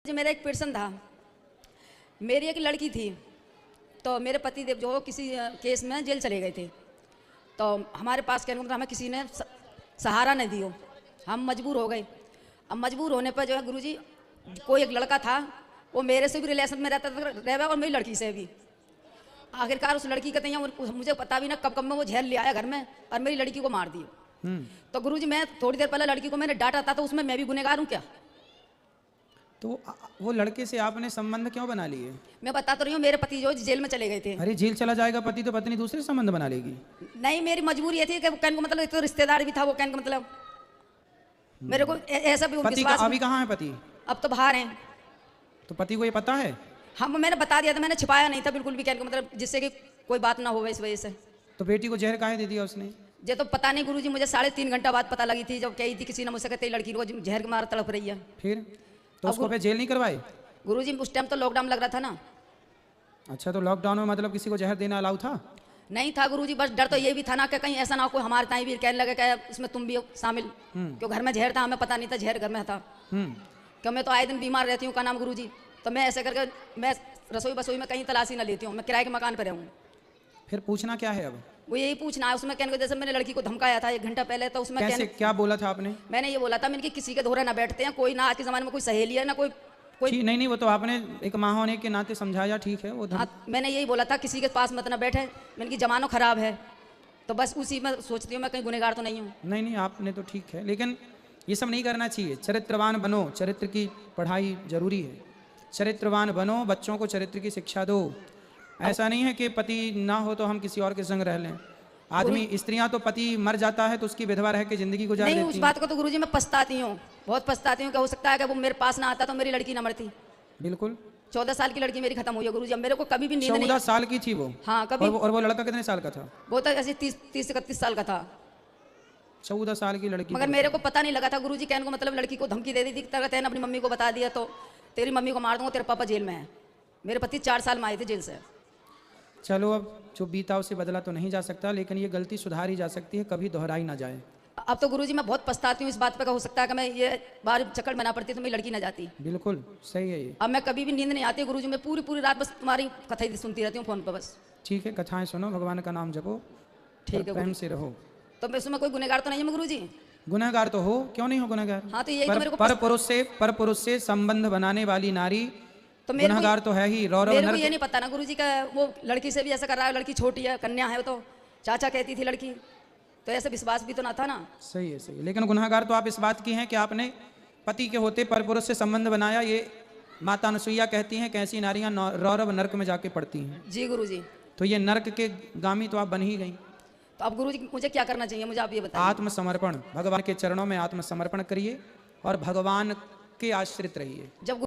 जो मेरा एक पर्सन था, मेरी एक लड़की थी, तो मेरे पति देव जो किसी केस में जेल चले गए थे, तो हमारे पास कहने को हमें किसी ने सहारा नहीं दियो, हम मजबूर हो गए। अब मजबूर होने पर जो है गुरुजी, कोई एक लड़का था, वो मेरे से भी रिलेशन में रहता था रह और मेरी लड़की से भी। आखिरकार उस लड़की का तैयार मुझे पता भी ना कब कब में वो झेल ले आया घर में और मेरी लड़की को मार दियो। तो गुरुजी मैं थोड़ी देर पहले लड़की को मैंने डांटा था, तो उसमें मैं भी गुनहगार हूँ क्या? तो वो लड़के से आपने संबंध क्यों बना लिए? मैं बता तो रही हूँ, मेरे पति जो जेल में चले गए थे। अरे जेल चला जाएगा पति तो पत्नी दूसरे संबंध बना लेगी? नहीं, मेरी मजबूरी ये थी कि कहने को मतलब एक तो रिश्तेदार भी था, वो कहने को मतलब मेरे को ऐसा भी पति का अभी कहाँ है पति? अब तो बाहर हैं। तो पति को ये पता है? हाँ, मैंने बता दिया था, मैंने छिपाया नहीं था बिल्कुल भी, कहने को मतलब जिससे कि कोई बात ना हो इस वजह से। तो बेटी को जहर काहे दे दिया उसने? ये तो पता नहीं गुरुजी, मुझे 3.5 घंटा बाद पता लगी थी, जब कही थी किसी ने मुझसे कहते लड़की को जहर के मार तड़प रही है। फिर तो उसको फिर जेल नहीं करवाए? गुरुजी उस टाइम तो लॉकडाउन लग रहा था ना। अच्छा, तो लॉकडाउन में मतलब किसी को जहर देना अलाउ था? नहीं था गुरुजी, बस डर तो ये भी था ना कि कहीं ऐसा ना हो कोई हमारे ताई भी कहने लगे कि इसमें तुम भी हो शामिल, क्यों घर में जहर था, हमें पता नहीं था जहर घर में था। क्यों मैं तो आए दिन बीमार रहती हूँ, का नाम गुरुजी, तो मैं ऐसे करके मैं रसोई बसोई में कहीं तलाशी ना लेती हूँ, मैं किराए के मकान पर रहूँ। फिर पूछना क्या है अब? वो यही पूछना है उसमें, कहने को जैसे मैंने लड़की को धमकाया था 1 घंटा पहले, तो उसमें कैसे क्या बोला था आपने? मैंने ये बोला था, मैंने कि किसी के दोहरे ना बैठते हैं, कोई ना आज के ज़माने में कोई सहेली है ना कोई। नहीं, वो तो आपने एक माँ होने के नाते समझाया, ठीक है वो मैंने यही बोला था किसी के पास मत ना बैठे, मैंने कि जमाना खराब है, तो बस उसी में सोचती हूँ मैं कहीं गुनहगार तो नहीं हूँ। नहीं, आपने तो ठीक है, लेकिन ये सब नहीं करना चाहिए। चरित्रवान बनो, चरित्र की पढ़ाई जरूरी है। चरित्रवान बनो, बच्चों को चरित्र की शिक्षा दो। ऐसा नहीं है कि पति ना हो तो हम किसी और के संग रह लें। आदमी, स्त्रियां तो पति मर जाता है तो उसकी विधवा रह के जिंदगी गुजार देती हैं। उस बात को तो गुरुजी मैं पछताती हूँ, बहुत पछताती हूँ कि हो सकता है कि वो मेरे पास ना आता तो मेरी लड़की ना मरती। बिल्कुल। 14 साल की लड़की मेरी खत्म हुई है गुरुजी, अब मेरे को कभी भी नींद नहीं। 14 साल की थी वो? हाँ, कभी। और वो लड़का कितने साल का था? वो तो ऐसे 30-31 साल का था। 14 साल की लड़की। मगर मेरे को पता नहीं लगा था गुरुजी, कहने को मतलब लड़की को धमकी दे दी थी, तेने अपनी मम्मी को बता दिया तो तेरी मम्मी को मार दूंगा, तेरे पापा जेल में है। मेरे पति 4 साल में आए थे जेल से। चलो, अब जो बीता उसे बदला तो नहीं जा सकता, लेकिन ये गलती सुधारी जा सकती है, कभी दोहराई ना जाए। अब तो गुरुजी मैं बहुत पछताती हूँ इस बात पे, का हो सकता है कि मैं ये बार चक्कर बना पड़ती तो मेरी लड़की ना जाती। बिल्कुल सही है ये। अब मैं कभी भी नींद नहीं आती गुरुजी, मैं पूरी रात बस तुम्हारी कथा सुनती रहती हूँ फोन पर बस। ठीक है, कथाएं सुनो, भगवान का नाम जपो, ठीक है, प्रेम से रहो। तो मैं उसमें कोई गुनहगार तो नहीं है गुरुजी? गुनहगार तो हो, क्यों नहीं हो गुनहगार? हाँ, तो यही मेरे को पर पुरुष से संबंध बनाने वाली नारी तो गुनहगार तो है ही। मेरे को ये नहीं पता ना गुरुजी का, वो लड़की से भी ऐसा कर रहा है, लड़की छोटी है, कन्या है, वो तो चाचा कहती थी लड़की, तो ऐसा विश्वास भी तो ना था ना। सही है, सही है, लेकिन गुनहगार तो आप इस बात की हैं कि आपने पति के होते परपुरुष से संबंध बनाया। ये माता अनसुईया कहती हैं कि ऐसी नारियां रौरव नर्क में जाके पड़ती हैं। जी गुरुजी। तो ये नर्क के गामी तो आप बन ही गई। तो अब गुरुजी मुझे क्या करना चाहिए, मुझे आप ये बताइए। आत्मसमर्पण, भगवान के चरणों में आत्मसमर्पण करिए और भगवान के आश्रित रहिए। जब